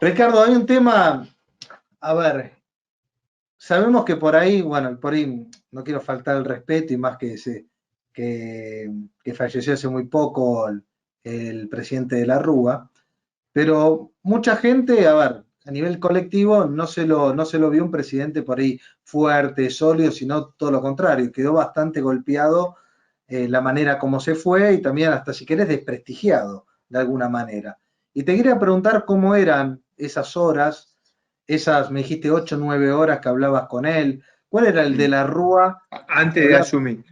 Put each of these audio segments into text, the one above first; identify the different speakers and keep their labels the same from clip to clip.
Speaker 1: Ricardo, hay un tema, a ver, sabemos que por ahí, bueno, por ahí no quiero faltar el respeto y más que falleció hace muy poco el presidente de la Rúa, pero mucha gente, a ver, a nivel colectivo no se lo vio un presidente por ahí fuerte, sólido, sino todo lo contrario, quedó bastante golpeado la manera como se fue y también hasta si querés desprestigiado de alguna manera. Y te quería preguntar cómo eran esas horas, esas, me dijiste 8 o 9 horas que hablabas con él, ¿cuál era el de la Rúa que
Speaker 2: Antes de
Speaker 1: hablaba?
Speaker 2: asumir.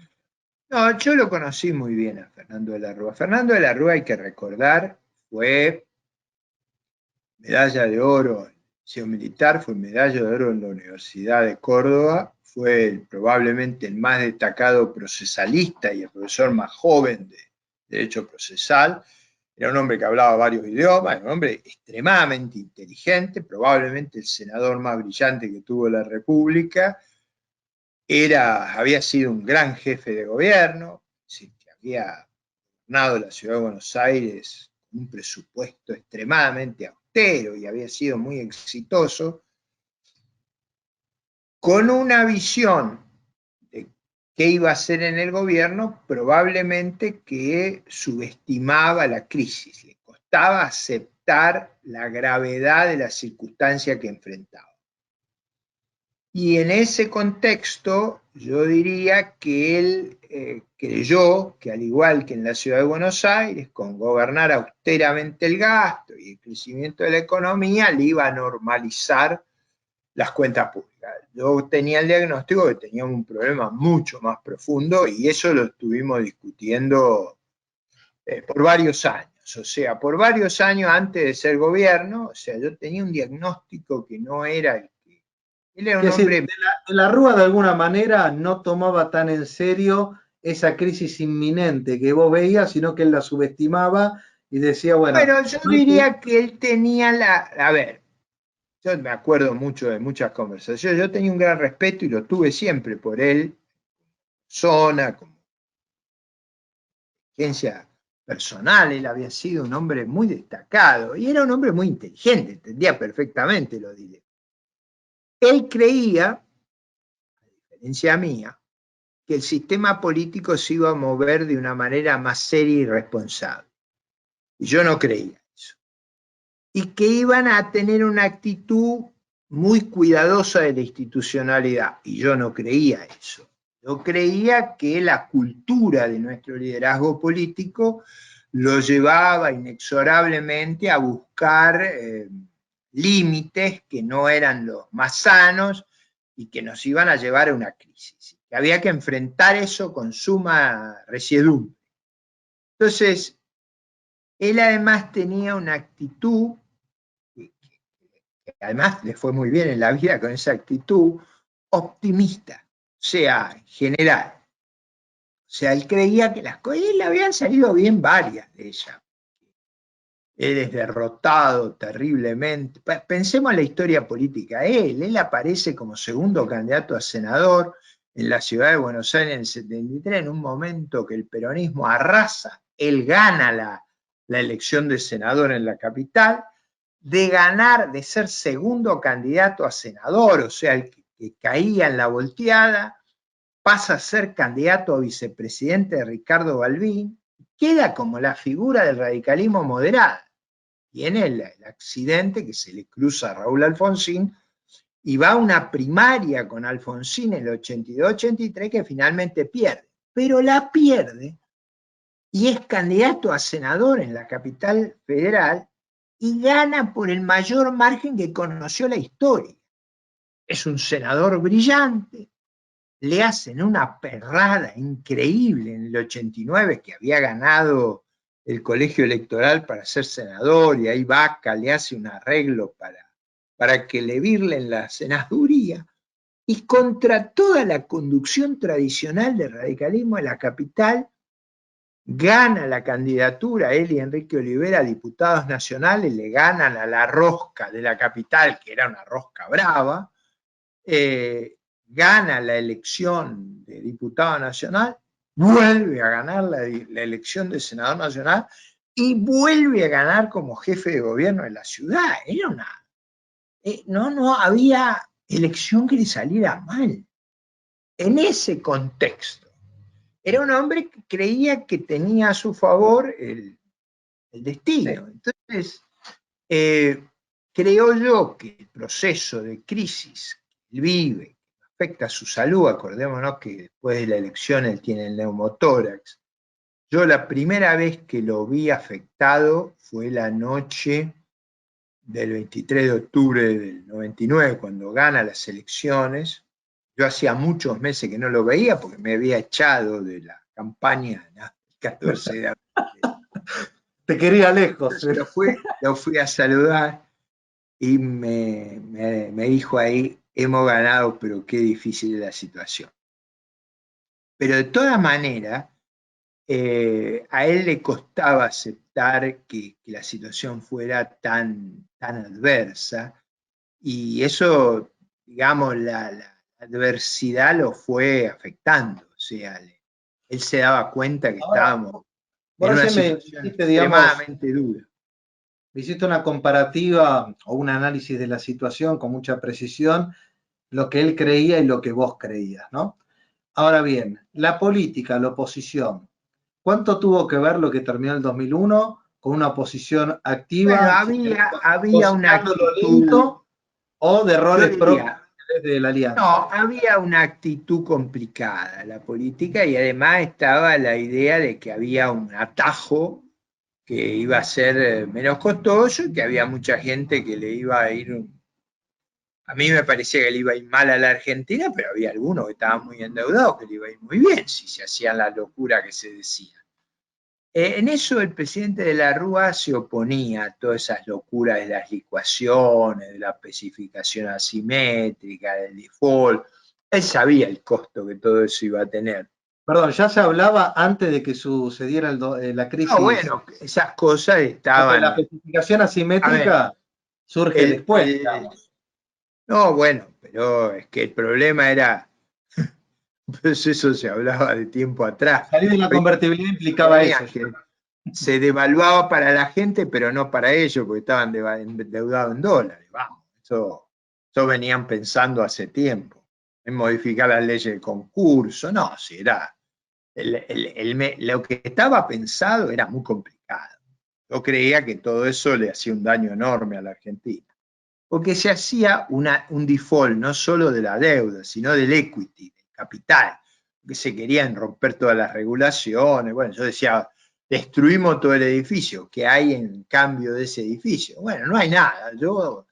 Speaker 2: No, yo lo conocí muy bien a Fernando de la Rúa. Fernando de la Rúa, hay que recordar, fue medalla de oro en el Liceo Militar, fue medalla de oro en la Universidad de Córdoba, fue probablemente el más destacado procesalista y el profesor más joven de Derecho Procesal. Era un hombre que hablaba varios idiomas, era un hombre extremadamente inteligente, probablemente el senador más brillante que tuvo la República. Había sido un gran jefe de gobierno, que había gobernado la ciudad de Buenos Aires con un presupuesto extremadamente austero y había sido muy exitoso, con una visión de qué iba a hacer en el gobierno, probablemente que subestimaba la crisis, le costaba aceptar la gravedad de la circunstancia que enfrentaba. Y en ese contexto, yo diría que él creyó que, al igual que en la ciudad de Buenos Aires, con gobernar austeramente el gasto y el crecimiento de la economía, le iba a normalizar las cuentas públicas. Yo tenía el diagnóstico que teníamos un problema mucho más profundo y eso lo estuvimos discutiendo por varios años. O sea, por varios años antes de ser gobierno, o sea, yo tenía un diagnóstico que no era el que... Él era un
Speaker 1: Es decir,
Speaker 2: hombre...
Speaker 1: de la Rúa de alguna manera no tomaba tan en serio esa crisis inminente que vos veías, sino que él la subestimaba y decía, bueno,
Speaker 2: Bueno, yo
Speaker 1: no hay que...
Speaker 2: diría que él tenía la... A ver, yo me acuerdo mucho de muchas conversaciones. Yo tenía un gran respeto y lo tuve siempre por él, zona, como agencia personal. Él había sido un hombre muy destacado y era un hombre muy inteligente, entendía perfectamente lo diré. Él creía, a diferencia mía, que el sistema político se iba a mover de una manera más seria y responsable. Y yo no creía eso. Y que iban a tener una actitud muy cuidadosa de la institucionalidad. Y yo no creía eso. Yo creía que la cultura de nuestro liderazgo político lo llevaba inexorablemente a buscar límites que no eran los más sanos y que nos iban a llevar a una crisis. Que había que enfrentar eso con suma resiedumbre. Entonces, él además tenía una actitud, que además le fue muy bien en la vida con esa actitud, optimista, o sea, en general. O sea, él creía que las cosas le habían salido bien varias de ellas. Él es derrotado terriblemente. Pensemos en la historia política. Él aparece como segundo candidato a senador en la ciudad de Buenos Aires en el 73, en un momento que el peronismo arrasa. Él gana la elección de senador en la capital, de ganar, de ser segundo candidato a senador, o sea, el que caía en la volteada, pasa a ser candidato a vicepresidente de Ricardo Balbín, queda como la figura del radicalismo moderado. Tiene el accidente que se le cruza a Raúl Alfonsín y va a una primaria con Alfonsín en el 82-83 que finalmente pierde, pero la pierde y es candidato a senador en la capital federal y gana por el mayor margen que conoció la historia. Es un senador brillante, le hacen una perrada increíble en el 89 que había ganado el colegio electoral para ser senador y ahí Vaca le hace un arreglo para que le virlen la senaduría y contra toda la conducción tradicional del radicalismo de la capital gana la candidatura él y Enrique Olivera a diputados nacionales, le ganan a la rosca de la capital, que era una rosca brava, gana la elección de diputado nacional, vuelve a ganar la elección de senador nacional y vuelve a ganar como jefe de gobierno de la ciudad. Era una no había elección que le saliera mal. En ese contexto, era un hombre que creía que tenía a su favor el destino. Sí. Entonces, creo yo que el proceso de crisis que él vive, afecta a su salud, acordémonos que después de la elección él tiene el neumotórax. Yo la primera vez que lo vi afectado fue la noche del 23 de octubre del 99, cuando gana las elecciones. Yo hacía muchos meses que no lo veía porque me había echado de la campaña, ¿no? El 14 de abril.
Speaker 1: Te quería lejos.
Speaker 2: Lo fui a saludar y me dijo ahí, hemos ganado, pero qué difícil es la situación. Pero de todas maneras, a él le costaba aceptar que la situación fuera tan adversa, y eso, digamos, la adversidad lo fue afectando. O sea, él se daba cuenta que estábamos en una situación extremadamente dura.
Speaker 1: Hiciste una comparativa o un análisis de la situación con mucha precisión, lo que él creía y lo que vos creías, ¿no? Ahora bien, la política, la oposición, ¿cuánto tuvo que ver lo que terminó el 2001 con una oposición activa?
Speaker 2: Bueno, había una actitud,
Speaker 1: o de errores propios de la alianza.
Speaker 2: No, había una actitud complicada la política, y además estaba la idea de que había un atajo que iba a ser menos costoso y que había mucha gente que le iba a ir. A mí me parecía que le iba a ir mal a la Argentina, pero había algunos que estaban muy endeudados que le iba a ir muy bien si se hacían la locura que se decía. En eso el presidente de la Rúa se oponía a todas esas locuras de las licuaciones, de la especificación asimétrica, del default. Él sabía el costo que todo eso iba a tener.
Speaker 1: Perdón, ¿ya se hablaba antes de que sucediera la crisis?
Speaker 2: No, bueno, esas cosas estaban.
Speaker 1: Porque la especificación asimétrica surge después, digamos.
Speaker 2: No, bueno, pero es que el problema era, pues eso se hablaba de tiempo atrás.
Speaker 1: Salir de la convertibilidad implicaba eso.
Speaker 2: Que se devaluaba para la gente, pero no para ellos, porque estaban endeudados en dólares. Vamos, eso venían pensando hace tiempo, en modificar las leyes del concurso. No, si era lo que estaba pensado era muy complicado. Yo creía que todo eso le hacía un daño enorme a la Argentina, porque se hacía un default no solo de la deuda, sino del equity, del capital, que se querían romper todas las regulaciones. Bueno, yo decía, destruimos todo el edificio, ¿qué hay en cambio de ese edificio? Bueno, no hay nada, yo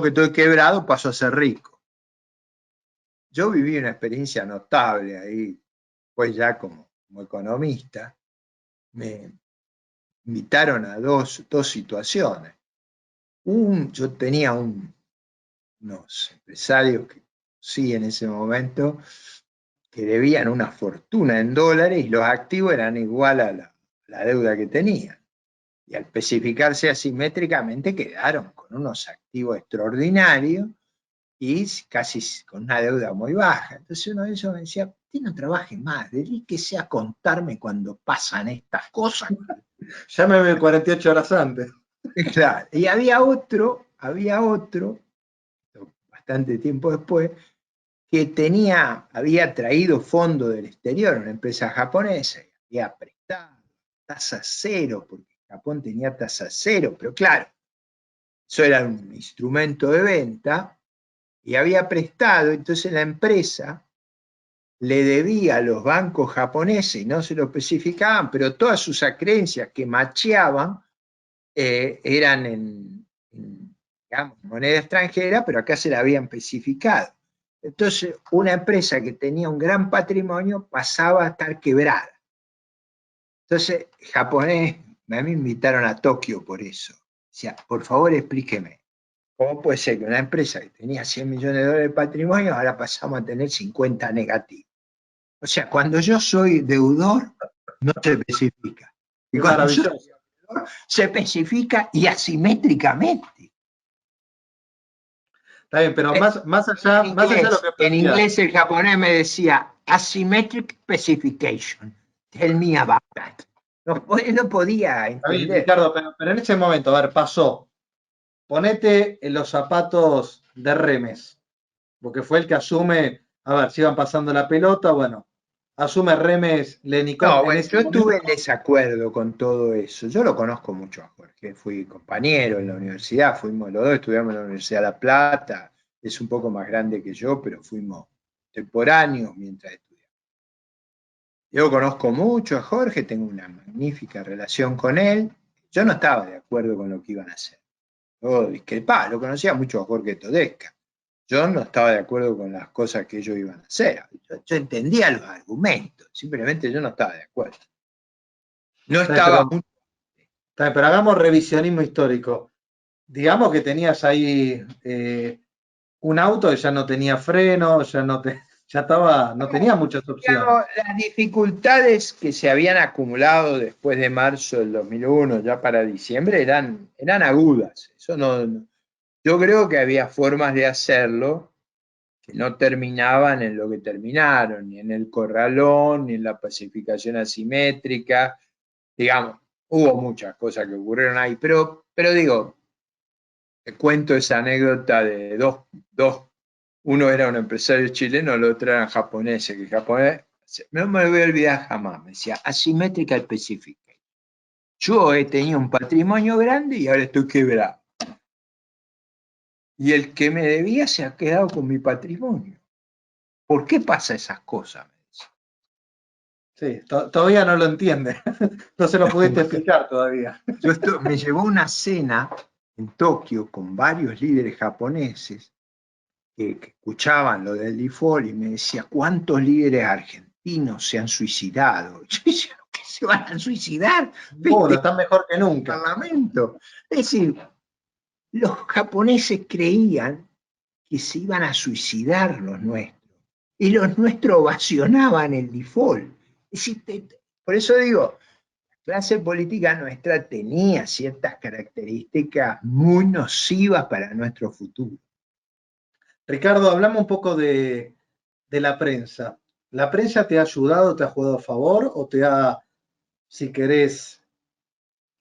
Speaker 2: que estoy quebrado paso a ser rico. Yo viví una experiencia notable ahí, pues ya como economista, me invitaron a dos situaciones. Yo tenía unos empresarios que sí en ese momento que debían una fortuna en dólares y los activos eran igual a la deuda que tenían. Y al especificarse asimétricamente quedaron con unos activos extraordinarios y casi con una deuda muy baja. Entonces uno de ellos me decía, usted no trabaje más, dedíquese a contarme cuando pasan estas cosas.
Speaker 1: Llámeme 48 horas antes.
Speaker 2: Claro, y había otro, bastante tiempo después, que había traído fondos del exterior, una empresa japonesa, y había prestado tasa cero, porque Japón tenía tasa cero, pero claro, eso era un instrumento de venta, y había prestado, entonces la empresa le debía a los bancos japoneses, y no se lo especificaban, pero todas sus acreencias que macheaban eran en digamos, moneda extranjera, pero acá se la habían especificado. Entonces, una empresa que tenía un gran patrimonio pasaba a estar quebrada. Entonces, japonés, a mí me invitaron a Tokio por eso. Decía, por favor, explíqueme, ¿cómo puede ser que una empresa que tenía 100 millones de dólares de patrimonio ahora pasamos a tener 50 negativos? O sea, cuando yo soy deudor, no se especifica. Y cuando yo soy deudor, se especifica y asimétricamente.
Speaker 1: Está bien, pero más allá de lo que
Speaker 2: en inglés el japonés me decía asymmetric specification. Tell me about that. No podía entender.
Speaker 1: Está bien, Ricardo, pero en ese momento, a ver, pasó. ponete en los zapatos de Remes, porque fue el que asume, a ver, si iban pasando la pelota, bueno, asume Remes Lenicó
Speaker 2: No,
Speaker 1: en
Speaker 2: bueno,
Speaker 1: ese
Speaker 2: yo estuve en
Speaker 1: momento.
Speaker 2: desacuerdo con todo eso. Yo lo conozco mucho a Jorge, fui compañero en la universidad, fuimos los dos, estudiamos en la Universidad de La Plata, es un poco más grande que yo, pero fuimos contemporáneos mientras estudiamos. Yo conozco mucho a Jorge, tengo una magnífica relación con él. Yo no estaba de acuerdo con lo que iban a hacer. Yo discrepaba, lo conocía mucho a Jorge Todesca. Yo no estaba de acuerdo con las cosas que ellos iban a hacer. Yo entendía los argumentos, simplemente yo no estaba de acuerdo. No
Speaker 1: Está bien,
Speaker 2: estaba mucho.
Speaker 1: pero hagamos revisionismo histórico. Digamos que tenías ahí un auto que ya no tenía freno, ya estaba, no tenía muchas
Speaker 2: Digamos,
Speaker 1: opciones.
Speaker 2: las dificultades que se habían acumulado después de marzo del 2001, ya para diciembre, eran agudas. Eso yo creo que había formas de hacerlo que no terminaban en lo que terminaron, ni en el corralón, ni en la pacificación asimétrica. Digamos, hubo muchas cosas que ocurrieron ahí, pero digo, te cuento esa anécdota de uno era un empresario chileno, el otro eran japoneses, que el japonés, no me lo voy a olvidar jamás, me decía, asimétrica específica. Yo he tenido un patrimonio grande y ahora estoy quebrado. Y el que me debía se ha quedado con mi patrimonio. ¿Por qué pasa esas cosas?
Speaker 1: Sí, todavía no lo entiende. No se lo pudiste explicar todavía.
Speaker 2: Me llevó a una cena en Tokio con varios líderes japoneses que escuchaban lo del default y me decía, ¿cuántos líderes argentinos se han suicidado? Yo decía, ¿qué se van a suicidar?
Speaker 1: Bueno,
Speaker 2: ¿Viste?
Speaker 1: están mejor que
Speaker 2: El
Speaker 1: nunca.
Speaker 2: Parlamento. Es decir, los japoneses creían que se iban a suicidar los nuestros y los nuestros ovacionaban el default. Es decir, por eso digo, la clase política nuestra tenía ciertas características muy nocivas para nuestro futuro.
Speaker 1: Ricardo, hablamos un poco de la prensa. ¿La prensa te ha ayudado, te ha jugado a favor o te ha, si querés,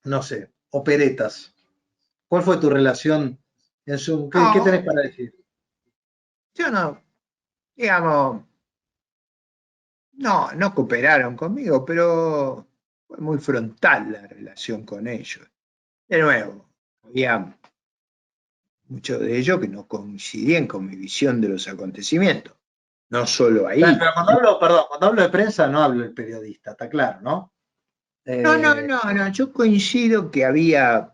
Speaker 1: no sé, operetas? ¿Cuál fue tu relación en su, qué
Speaker 2: No,
Speaker 1: tenés para decir?
Speaker 2: yo no, digamos, no cooperaron conmigo, pero fue muy frontal la relación con ellos. De nuevo, había muchos de ellos que no coincidían con mi visión de los acontecimientos. No solo ahí.
Speaker 1: Pero cuando hablo, perdón, cuando hablo de prensa no hablo del periodista, está claro, ¿no?
Speaker 2: No, yo coincido que había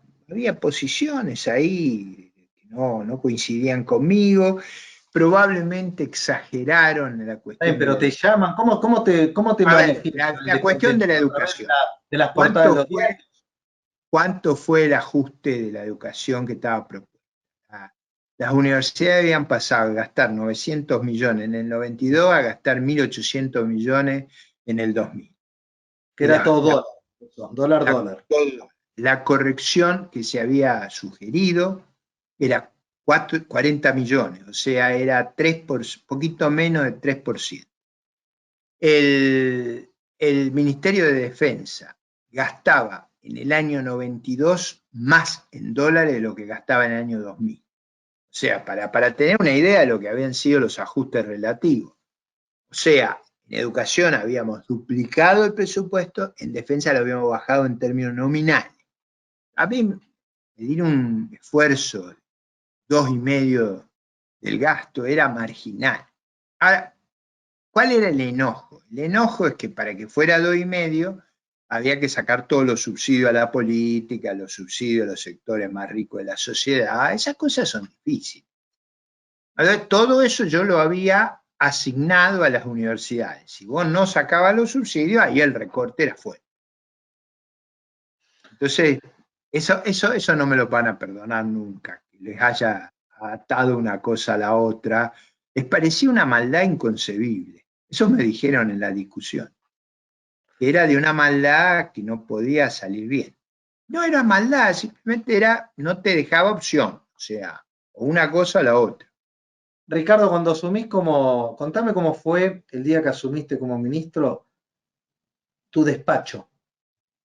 Speaker 2: posiciones ahí que no coincidían conmigo, probablemente exageraron en la cuestión de
Speaker 1: Pero
Speaker 2: la
Speaker 1: te
Speaker 2: educación.
Speaker 1: llaman, cómo te
Speaker 2: A ver,
Speaker 1: manifiestan
Speaker 2: la cuestión de la
Speaker 1: a través
Speaker 2: educación.
Speaker 1: de las portadas de
Speaker 2: ¿Cuánto
Speaker 1: los
Speaker 2: fue,
Speaker 1: diarios?
Speaker 2: cuánto fue el ajuste de la educación que estaba propuesta? Las universidades habían pasado a gastar 900 millones en el 92 a gastar 1.800 millones en el 2000.
Speaker 1: Que
Speaker 2: Y
Speaker 1: era todo dólar, dólar,
Speaker 2: la,
Speaker 1: dólar.
Speaker 2: la corrección que se había sugerido era 40 millones, o sea, era poquito menos de 3%. El Ministerio de Defensa gastaba en el año 92 más en dólares de lo que gastaba en el año 2000. O sea, para tener una idea de lo que habían sido los ajustes relativos. O sea, en educación habíamos duplicado el presupuesto, en defensa lo habíamos bajado en términos nominales. A mí pedir un esfuerzo de 2,5 del gasto era marginal. Ahora, ¿cuál era el enojo? El enojo es que para que fuera 2,5 había que sacar todos los subsidios a la política, los subsidios a los sectores más ricos de la sociedad. Esas cosas son difíciles. Todo eso yo lo había asignado a las universidades. Si vos no sacabas los subsidios, ahí el recorte era fuerte. Entonces, eso no me lo van a perdonar nunca, que les haya atado una cosa a la otra. Les parecía una maldad inconcebible. Eso me dijeron en la discusión. Era de una maldad que no podía salir bien. No era maldad, simplemente no te dejaba opción. O sea, o una cosa o la otra.
Speaker 1: Ricardo, contame cómo fue el día que asumiste como ministro tu despacho.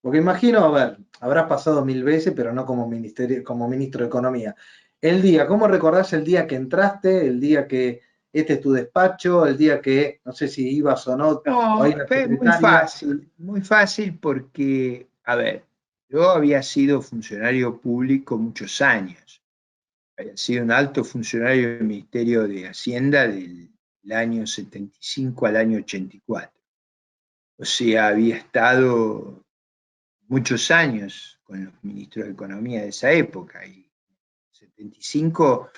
Speaker 1: Porque imagino, a ver, habrás pasado mil veces, pero no como como ministro de Economía. El día, ¿cómo recordás el día que entraste, el día que este es tu despacho, el día que, no sé si ibas o no, o hay
Speaker 2: No,
Speaker 1: una
Speaker 2: fue
Speaker 1: secretaria?
Speaker 2: muy fácil porque, a ver, yo había sido funcionario público muchos años, había sido un alto funcionario del Ministerio de Hacienda del año 75 al año 84. O sea, había estado muchos años con los ministros de Economía de esa época y en 75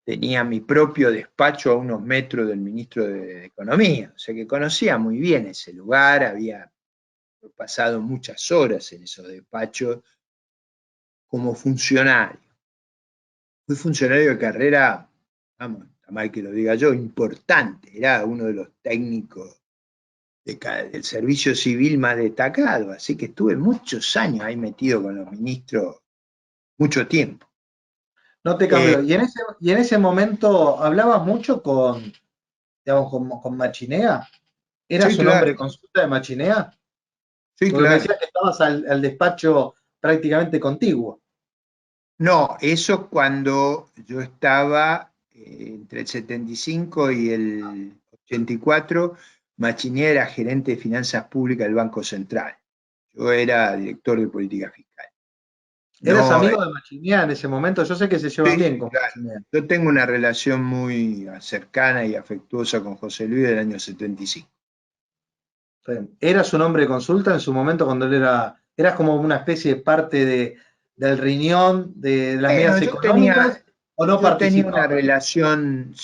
Speaker 2: tenía mi propio despacho a unos metros del ministro de Economía, o sea que conocía muy bien ese lugar, había pasado muchas horas en esos despachos como funcionario. Fui funcionario de carrera, vamos, está mal que lo diga yo, importante, era uno de los técnicos del servicio civil más destacado, así que estuve muchos años ahí metido con los ministros, mucho tiempo.
Speaker 1: No te
Speaker 2: Eh,
Speaker 1: cambió. Y en ese momento hablabas mucho digamos, con Machinea. ¿Era
Speaker 2: sí,
Speaker 1: su nombre
Speaker 2: claro,
Speaker 1: de consulta de Machinea?
Speaker 2: sí,
Speaker 1: Porque me
Speaker 2: claro.
Speaker 1: decías que estabas al despacho prácticamente contiguo.
Speaker 2: No, eso cuando yo estaba entre el 75 y el 84, Macchiné era gerente de finanzas públicas del Banco Central. Yo era director de política fiscal.
Speaker 1: ¿Eras
Speaker 2: No,
Speaker 1: amigo de Machinea en ese momento? Yo sé que se llevan
Speaker 2: sí,
Speaker 1: bien
Speaker 2: sí,
Speaker 1: con
Speaker 2: claro.
Speaker 1: Machinea.
Speaker 2: Yo tengo una relación muy cercana y afectuosa con José Luis del año 75.
Speaker 1: ¿Era su nombre de consulta en su momento cuando él eras como una especie de parte del riñón de las
Speaker 2: Bueno,
Speaker 1: medidas económicas o no participabas?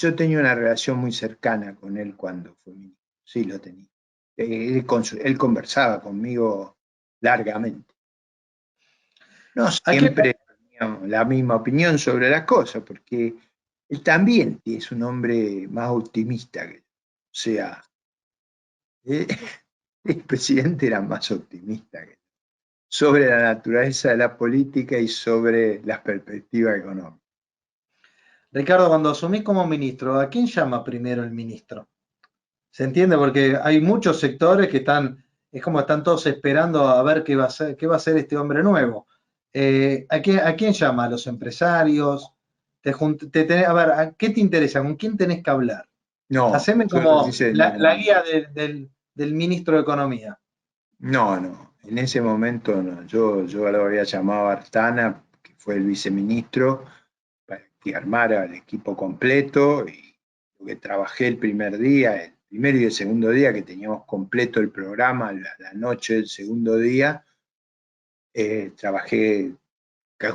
Speaker 2: yo tenía una relación muy cercana con él cuando fue ministro. Sí, lo tenía. Él conversaba conmigo largamente. No
Speaker 1: ¿A qué,
Speaker 2: siempre teníamos la misma opinión sobre las cosas, porque él también es un hombre más optimista que yo. O sea, eh, el presidente era más optimista que yo, sobre la naturaleza de la política y sobre las perspectivas económicas.
Speaker 1: Ricardo, cuando asumís como ministro, ¿a quién llama primero el ministro? ¿Se entiende? Porque hay muchos sectores que es como están todos esperando a ver qué va a hacer este hombre nuevo. A quién llama? ¿A los empresarios? A ver, ¿qué te interesa? ¿Con quién tenés que hablar?
Speaker 2: No,
Speaker 1: Haceme
Speaker 2: yo
Speaker 1: como
Speaker 2: hice
Speaker 1: la guía del ministro de Economía.
Speaker 2: no, no, en ese momento no. Yo lo había llamado a Artana, que fue el viceministro, para que armara el equipo completo y lo que trabajé el primer día, el primero y el segundo día, que teníamos completo el programa, la noche del segundo día, trabajé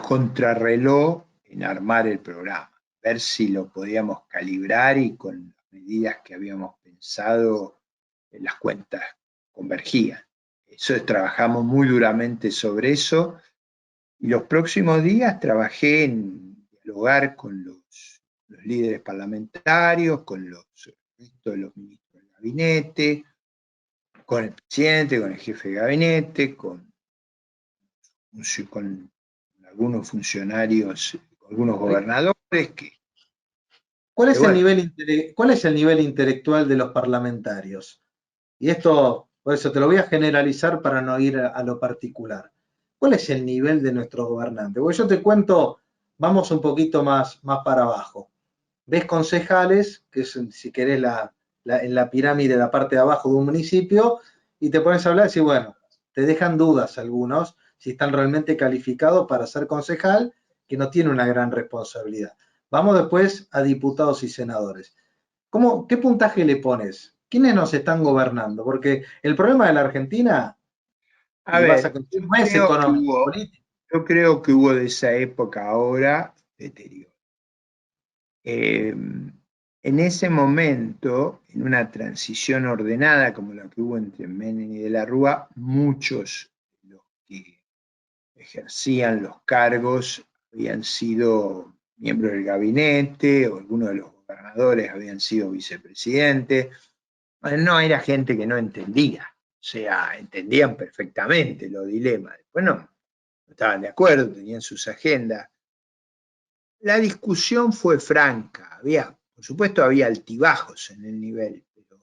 Speaker 2: contrarreloj en armar el programa, ver si lo podíamos calibrar y con las medidas que habíamos pensado, las cuentas convergían. Eso trabajamos muy duramente sobre eso y los próximos días trabajé en dialogar con los líderes parlamentarios, con de los ministros del gabinete, con el presidente, con el jefe de gabinete, con algunos funcionarios, con algunos gobernadores que bueno,
Speaker 1: ¿Cuál es el nivel intelectual de los parlamentarios? Y esto, por eso te lo voy a generalizar para no ir a lo particular. ¿Cuál es el nivel de nuestros gobernantes? Porque yo te cuento, vamos un poquito más para abajo. Ves concejales, que es, si querés, en la pirámide, la parte de abajo de un municipio, y te pones a hablar y decís, bueno, te dejan dudas algunos si están realmente calificados para ser concejal, que no tiene una gran responsabilidad. Vamos después a diputados y senadores. ¿Qué puntaje le pones? ¿Quiénes nos están gobernando? Porque el problema de la Argentina,
Speaker 2: a
Speaker 1: y vas a
Speaker 2: ver,
Speaker 1: coincidir, no es económico, político.
Speaker 2: yo creo que hubo de esa época ahora deterioro. Eh, en ese momento, en una transición ordenada como la que hubo entre Menem y de la Rúa, muchos de los que ejercían los cargos habían sido miembros del gabinete o algunos de los gobernadores habían sido vicepresidentes. Bueno, no era gente que no entendía, o sea, entendían perfectamente los dilemas. Después no estaban de acuerdo, tenían sus agendas. La discusión fue franca, por supuesto había altibajos en el nivel, pero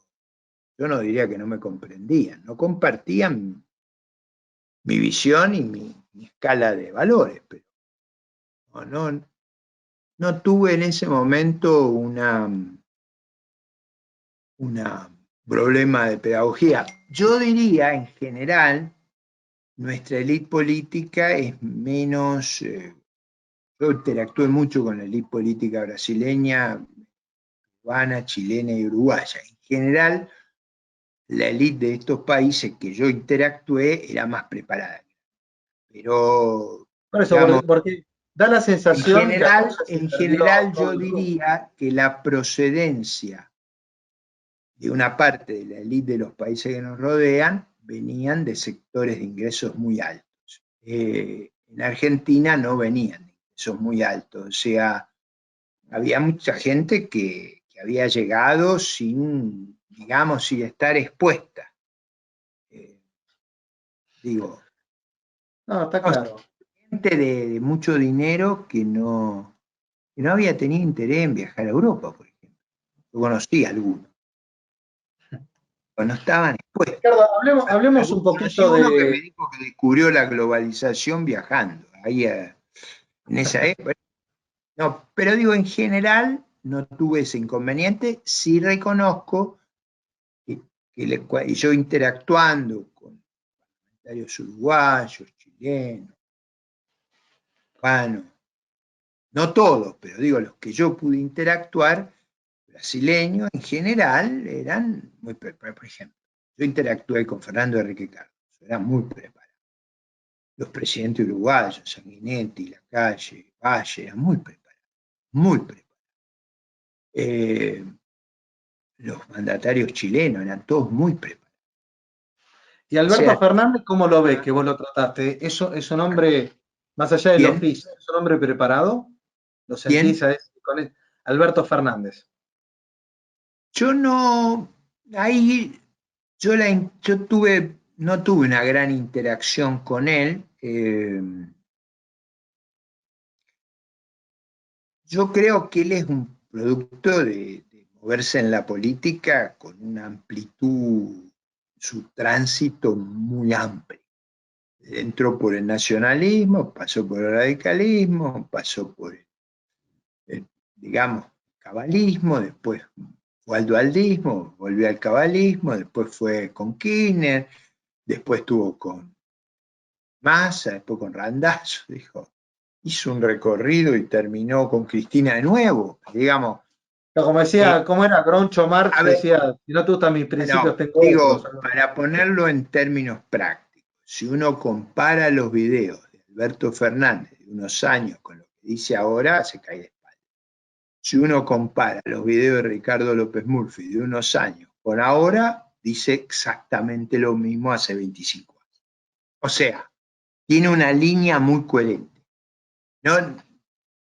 Speaker 2: yo no diría que no me comprendían, no compartían mi visión y mi escala de valores, pero no tuve en ese momento una problema de pedagogía. Yo diría, en general, nuestra élite política es menos... yo interactué mucho con la élite política brasileña, cubana, chilena y uruguaya. En general, la élite de estos países que yo interactué era más preparada. Pero,
Speaker 1: Por eso,
Speaker 2: digamos,
Speaker 1: porque da la sensación que acá se
Speaker 2: en
Speaker 1: perdió
Speaker 2: general
Speaker 1: todo
Speaker 2: yo
Speaker 1: el rumbo.
Speaker 2: diría que la procedencia de una parte de la élite de los países que nos rodean venían de sectores de ingresos muy altos. En Argentina no venían de ingresos muy altos, o sea, había mucha gente que había llegado sin, digamos, sin estar expuesta. Eh, digo,
Speaker 1: No, está
Speaker 2: no,
Speaker 1: claro.
Speaker 2: gente de mucho dinero que no había tenido interés en viajar a Europa, por ejemplo. Yo conocí a algunos, pero no estaban expuestos.
Speaker 1: Ricardo, hablemos un
Speaker 2: Conocí
Speaker 1: poquito
Speaker 2: uno que me
Speaker 1: de...
Speaker 2: dijo que descubrió la globalización viajando, ahí en esa época. No, pero digo, en general no tuve ese inconveniente, sí reconozco que, y yo interactuando con parlamentarios uruguayos, chilenos, cubanos, no todos, pero digo, los que yo pude interactuar, brasileños en general, eran muy preparados. Por ejemplo, yo interactué con Fernando Henrique Cardoso, era muy preparado. Los presidentes uruguayos, Sanguinetti, Lacalle, Valle, eran muy preparados, muy preparados. Los mandatarios chilenos eran todos muy preparados.
Speaker 1: ¿Y
Speaker 2: O
Speaker 1: Alberto
Speaker 2: sea,
Speaker 1: Fernández cómo lo ves que vos lo trataste? ¿Eso es un hombre, más allá del
Speaker 2: ¿quién?
Speaker 1: oficio, es un hombre preparado? ¿Lo sentís
Speaker 2: ¿Quién?
Speaker 1: a ese, con Alberto Fernández?
Speaker 2: Yo no, ahí, yo tuve, no tuve una gran interacción con él. Yo creo que él es un producto de moverse en la política con una amplitud, su tránsito muy amplio. Entró por el nacionalismo, pasó por el radicalismo, pasó por digamos, cabalismo, después fue al dualdismo, volvió al cabalismo, después fue con Kirchner, después estuvo con Massa, después con Randazzo, dijo, hizo un recorrido y terminó con Cristina de nuevo, digamos.
Speaker 1: No, como decía, ¿cómo era? Groucho Marx
Speaker 2: A ver,
Speaker 1: decía, si no te gustan mis
Speaker 2: no,
Speaker 1: principios, tengo otros.
Speaker 2: digo, para ponerlo en términos prácticos, si uno compara los videos de Alberto Fernández de unos años con lo que dice ahora, se cae de espalda. Si uno compara los videos de Ricardo López Murphy de unos años con ahora, dice exactamente lo mismo hace 25 años. O sea, tiene una línea muy coherente. No,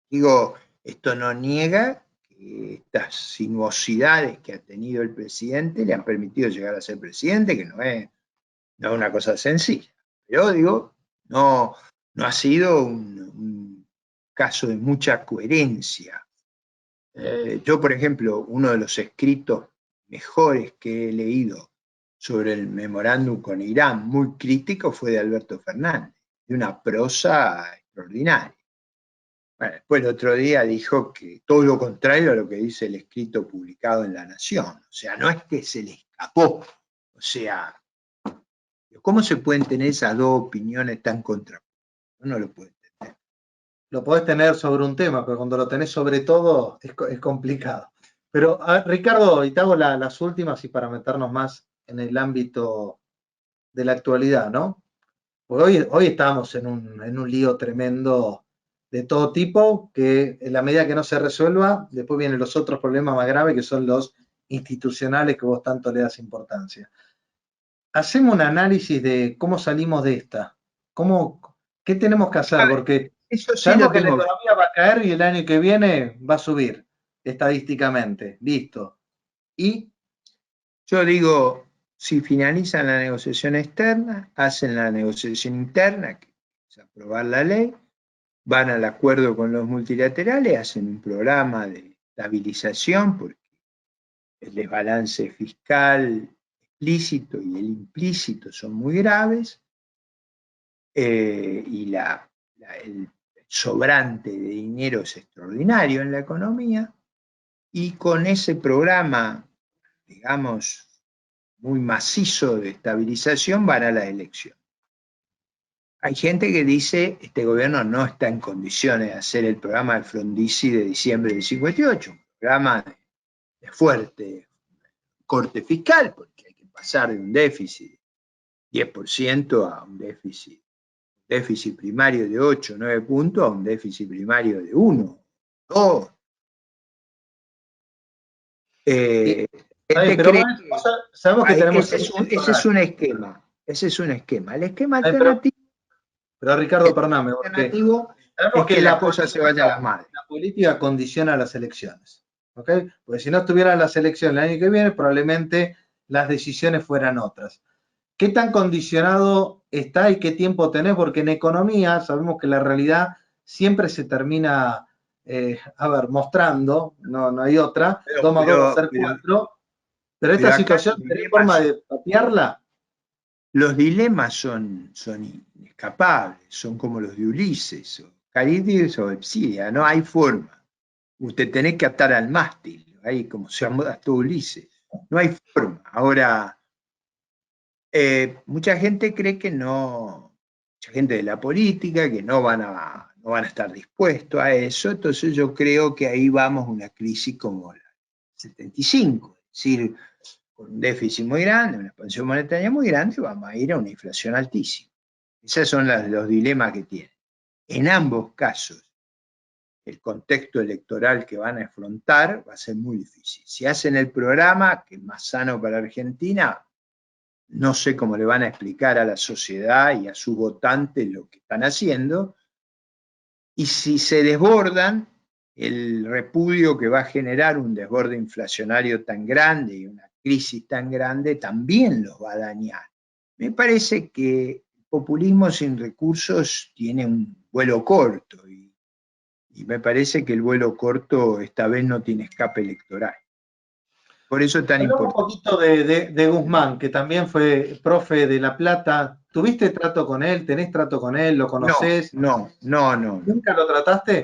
Speaker 2: digo, esto no niega que estas sinuosidades que ha tenido el presidente le han permitido llegar a ser presidente, que no es una cosa sencilla. Pero digo, no ha sido un caso de mucha coherencia. Yo, por ejemplo, uno de los escritos mejores que he leído sobre el memorándum con Irán, muy crítico, fue de Alberto Fernández, de una prosa extraordinaria. Bueno, después el otro día dijo que todo lo contrario a lo que dice el escrito publicado en La Nación. O sea, no es que se le escapó. O sea, ¿cómo se pueden tener esas dos opiniones tan contrapuestas? No lo puede entender.
Speaker 1: Lo podés tener sobre un tema, pero cuando lo tenés sobre todo es complicado. Pero, Ricardo, y te hago las últimas y para meternos más en el ámbito de la actualidad, ¿no? Porque hoy estamos en un lío tremendo de todo tipo, que en la medida que no se resuelva, después vienen los otros problemas más graves, que son los institucionales que vos tanto le das importancia. Hacemos un análisis de cómo salimos de esta, qué tenemos que hacer, porque
Speaker 2: Eso sí
Speaker 1: sabemos
Speaker 2: lo
Speaker 1: que la
Speaker 2: tengo.
Speaker 1: economía va a caer y el año que viene va a subir, estadísticamente, listo. Y
Speaker 2: Yo digo, si finalizan la negociación externa, hacen la negociación interna, que es aprobar la ley, van al acuerdo con los multilaterales, hacen un programa de estabilización, porque el desbalance fiscal explícito y el implícito son muy graves, y el sobrante de dinero es extraordinario en la economía, y con ese programa, digamos, muy macizo de estabilización van a la elección. Hay gente que dice este gobierno no está en condiciones de hacer el programa del Frondizi de diciembre del 58, un programa de fuerte corte fiscal, porque hay que pasar de un déficit de 10% a un déficit primario de 8 o 9 puntos a un déficit primario de 1, 2.
Speaker 1: Y,
Speaker 2: Gente
Speaker 1: pero
Speaker 2: cree
Speaker 1: sabemos que
Speaker 2: que
Speaker 1: tenemos año
Speaker 2: ese es
Speaker 1: electoral.
Speaker 2: un esquema. Ese es un esquema. El esquema
Speaker 1: Pero,
Speaker 2: alternativo,
Speaker 1: Ricardo, perdóname, porque sabemos
Speaker 2: es
Speaker 1: que
Speaker 2: que la cosa se vaya a las madres.
Speaker 1: la política condiciona las elecciones. ¿Ok? Porque si no estuvieran las elecciones el año que viene, probablemente las decisiones fueran otras. ¿Qué tan condicionado está y qué tiempo tenés? Porque en economía sabemos que la realidad siempre se termina, mostrando, no hay otra, 2 más 2 va a ser 4, pero esta
Speaker 2: Pero acá
Speaker 1: situación, ¿tenés forma de patearla?
Speaker 2: los dilemas son inescapables, son como los de Ulises, o Carídides o Epsilia, no hay forma. Usted tenés que atar al mástil, ahí como se ató Ulises. No hay forma. Ahora, mucha gente cree que no, mucha gente de la política, que no van a estar dispuestos a eso, entonces yo creo que ahí vamos a una crisis como la 75, es decir, con un déficit muy grande, una expansión monetaria muy grande, vamos a ir a una inflación altísima. Esos son los dilemas que tienen. En ambos casos, el contexto electoral que van a afrontar va a ser muy difícil. Si hacen el programa, que es más sano para Argentina, no sé cómo le van a explicar a la sociedad y a sus votantes lo que están haciendo, y si se desbordan, el repudio que va a generar un desborde inflacionario tan grande y una crisis tan grande también los va a dañar. Me parece que el populismo sin recursos tiene un vuelo corto y me parece que el vuelo corto esta vez no tiene escape electoral. Por eso es tan
Speaker 1: Hablamos un
Speaker 2: importante.
Speaker 1: poquito de Guzmán, que también fue profe de La Plata. ¿Tuviste trato con él? ¿Tenés trato con él? ¿Lo
Speaker 2: No,
Speaker 1: conocés?
Speaker 2: no, no, no, no.
Speaker 1: ¿Nunca lo trataste?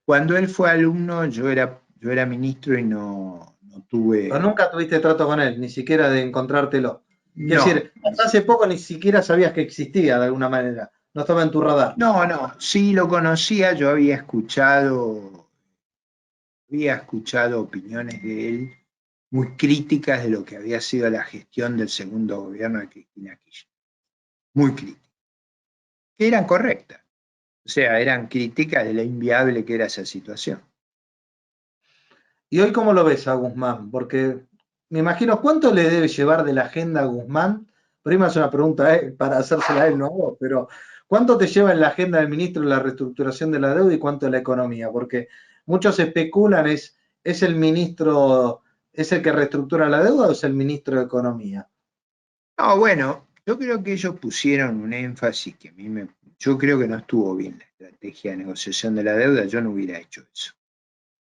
Speaker 2: Cuando él fue alumno, yo era ministro y no
Speaker 1: ¿O
Speaker 2: tuve.
Speaker 1: nunca tuviste trato con él? Ni siquiera de encontrártelo. Quiero
Speaker 2: No,
Speaker 1: decir, hasta hace poco ni siquiera sabías que existía de alguna manera. No estaba en tu radar.
Speaker 2: no, sí lo conocía, yo había escuchado opiniones de él muy críticas de lo que había sido la gestión del segundo gobierno de Cristina Kirchner. Muy críticas. Que eran correctas. O sea, eran críticas de lo inviable que era esa situación.
Speaker 1: ¿Y hoy cómo lo ves a Guzmán? Porque me imagino, ¿cuánto le debe llevar de la agenda a Guzmán? Prima es una pregunta para hacérsela a él, no a vos, pero ¿cuánto te lleva en la agenda del ministro la reestructuración de la deuda y cuánto de la economía? Porque muchos especulan, ¿es el ministro, es el que reestructura la deuda o es el ministro de Economía?
Speaker 2: No, bueno, yo creo que ellos pusieron un énfasis que yo creo que no estuvo bien la estrategia de negociación de la deuda, yo no hubiera hecho eso.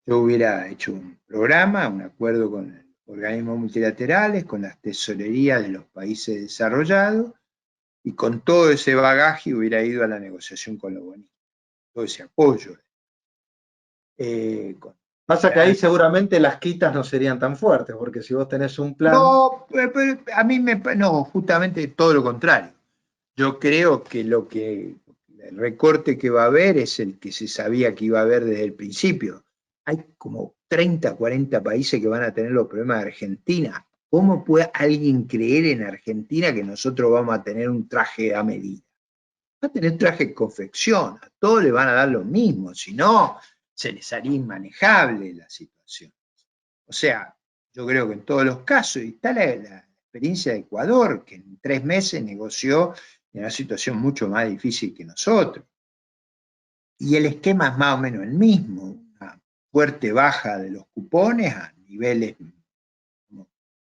Speaker 2: Yo hubiera hecho un programa, un acuerdo con organismos multilaterales, con las tesorerías de los países desarrollados, y con todo ese bagaje hubiera ido a la negociación con los bonistas, todo ese apoyo. Con
Speaker 1: Pasa que ahí seguramente las quitas no serían tan fuertes, porque si vos tenés un plan.
Speaker 2: no, a mí no, justamente todo lo contrario. Yo creo que el recorte que va a haber es el que se sabía que iba a haber desde el principio. Hay como 30, 40 países que van a tener los problemas de Argentina. ¿Cómo puede alguien creer en Argentina que nosotros vamos a tener un traje a medida? Va a tener traje de confección, a todos le van a dar lo mismo, si no, se les haría inmanejable la situación. O sea, yo creo que en todos los casos, y está la experiencia de Ecuador, que en 3 meses negoció en una situación mucho más difícil que nosotros. Y el esquema es más o menos el mismo, una fuerte baja de los cupones a niveles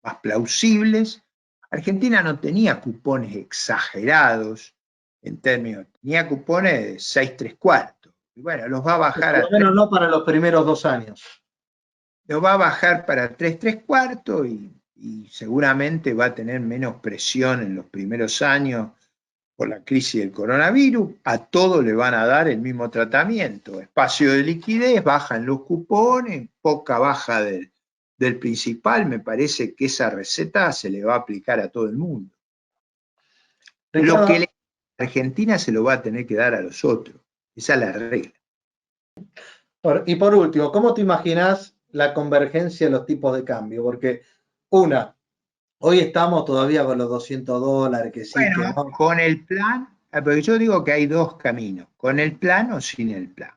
Speaker 2: más plausibles. Argentina no tenía cupones exagerados en términos, tenía cupones de 6 3 cuartos. Y bueno, los va a bajar
Speaker 1: Por lo
Speaker 2: a 3,
Speaker 1: menos no para los primeros 2 años.
Speaker 2: lo va a bajar para 3 3 cuartos y seguramente va a tener menos presión en los primeros años por la crisis del coronavirus, a todos le van a dar el mismo tratamiento. Espacio de liquidez, bajan los cupones, poca baja del principal. Me parece que esa receta se le va a aplicar a todo el mundo.
Speaker 1: Ricardo,
Speaker 2: Lo que le Argentina se lo va a tener que dar a los otros. Esa es la regla.
Speaker 1: y por último, ¿cómo te imaginas la convergencia de los tipos de cambio? Porque hoy estamos todavía con los $200, que sí, que
Speaker 2: Bueno,
Speaker 1: no.
Speaker 2: con el plan, porque yo digo que hay dos caminos, con el plan o sin el plan.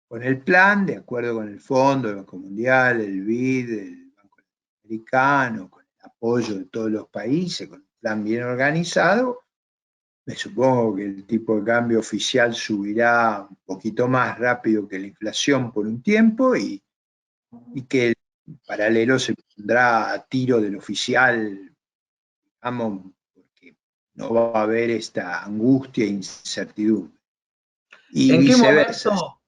Speaker 2: Con el plan, de acuerdo con el Fondo, el Banco Mundial, el BID, el Banco Americano, con el apoyo de todos los países, con un plan bien organizado, me supongo que el tipo de cambio oficial subirá un poquito más rápido que la inflación por un tiempo y que el paralelo se pondrá a tiro del oficial, digamos, porque no va a haber esta angustia e incertidumbre. Y
Speaker 1: ¿En qué
Speaker 2: viceversa.
Speaker 1: momento,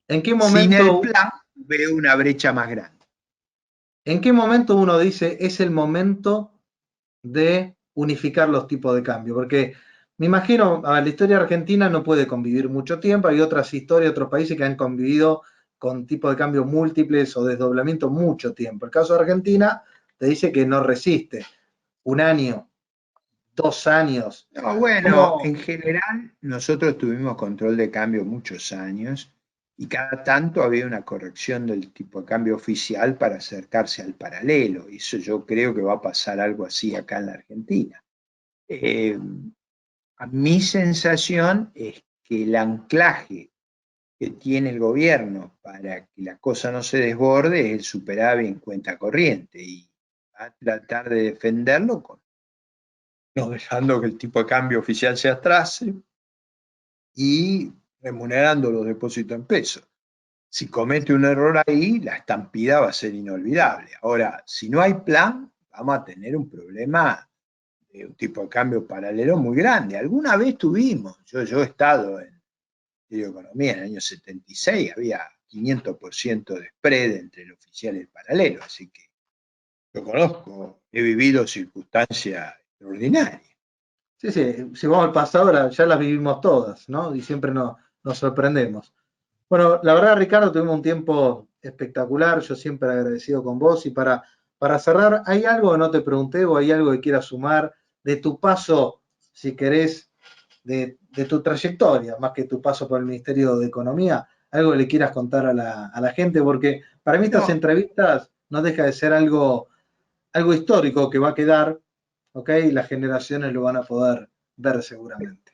Speaker 1: en qué
Speaker 2: Sin el
Speaker 1: momento,
Speaker 2: plan veo una brecha más grande.
Speaker 1: en qué momento uno dice es el momento de unificar los tipos de cambio? Porque me imagino, la historia argentina no puede convivir mucho tiempo, hay otras historias, otros países que han convivido con tipos de cambio múltiples o desdoblamiento mucho tiempo. El caso de Argentina te dice que no resiste. Un año, 2 años.
Speaker 2: No, bueno,
Speaker 1: ¿Cómo?
Speaker 2: en general nosotros tuvimos control de cambio muchos años y cada tanto había una corrección del tipo de cambio oficial para acercarse al paralelo. Eso yo creo que va a pasar algo así acá en la Argentina. Eh, a mi sensación es que el anclaje que tiene el gobierno para que la cosa no se desborde es el superávit en cuenta corriente y va a tratar de defenderlo no dejando que el tipo de cambio oficial se atrase y remunerando los depósitos en pesos. Si comete un error ahí, la estampida va a ser inolvidable. Ahora, si no hay plan, vamos a tener un problema de un tipo de cambio paralelo muy grande. Alguna vez tuvimos, yo he estado en Economía en el año 76, había 500% de spread entre el oficial y el paralelo, así que lo conozco, he vivido circunstancias extraordinarias.
Speaker 1: Sí, sí, si vamos al pasado, ya las vivimos todas, ¿no? Y siempre nos sorprendemos. Bueno, la verdad, Ricardo, tuvimos un tiempo espectacular, yo siempre agradecido con vos. Y para cerrar, ¿hay algo que no te pregunté o hay algo que quieras sumar de tu paso, si querés, de tu trayectoria, más que tu paso por el Ministerio de Economía? Algo que le quieras contar a la gente, porque para mí estas
Speaker 2: No,
Speaker 1: entrevistas no deja de ser algo histórico que va a quedar, ¿ok? Y las generaciones lo van a poder ver seguramente.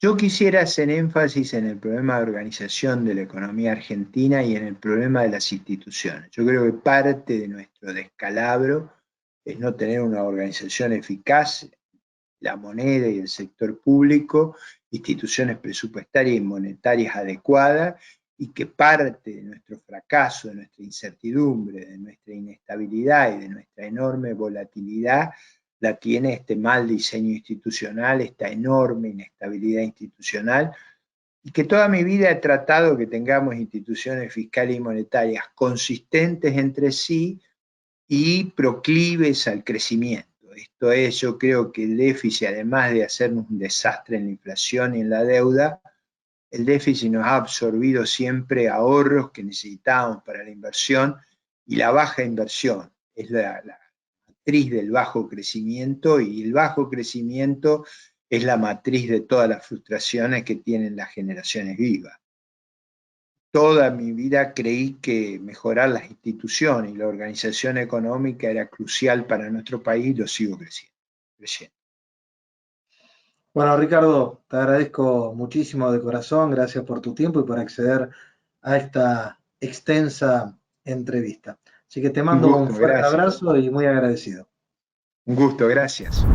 Speaker 2: yo quisiera hacer énfasis en el problema de organización de la economía argentina y en el problema de las instituciones. Yo creo que parte de nuestro descalabro es no tener una organización eficaz, la moneda y el sector público, instituciones presupuestarias y monetarias adecuadas, y que parte de nuestro fracaso, de nuestra incertidumbre, de nuestra inestabilidad y de nuestra enorme volatilidad la tiene este mal diseño institucional, esta enorme inestabilidad institucional, y que toda mi vida he tratado que tengamos instituciones fiscales y monetarias consistentes entre sí y proclives al crecimiento. Esto es, yo creo que el déficit, además de hacernos un desastre en la inflación y en la deuda, el déficit nos ha absorbido siempre ahorros que necesitábamos para la inversión, y la baja inversión es la matriz del bajo crecimiento, y el bajo crecimiento es la matriz de todas las frustraciones que tienen las generaciones vivas. Toda mi vida creí que mejorar las instituciones y la organización económica era crucial para nuestro país, y lo sigo creyendo.
Speaker 1: Bueno, Ricardo, te agradezco muchísimo de corazón, gracias por tu tiempo y por acceder a esta extensa entrevista. Así que te
Speaker 2: Un
Speaker 1: mando un
Speaker 2: gusto,
Speaker 1: fuerte
Speaker 2: gracias.
Speaker 1: abrazo y muy agradecido.
Speaker 2: Un gusto, gracias.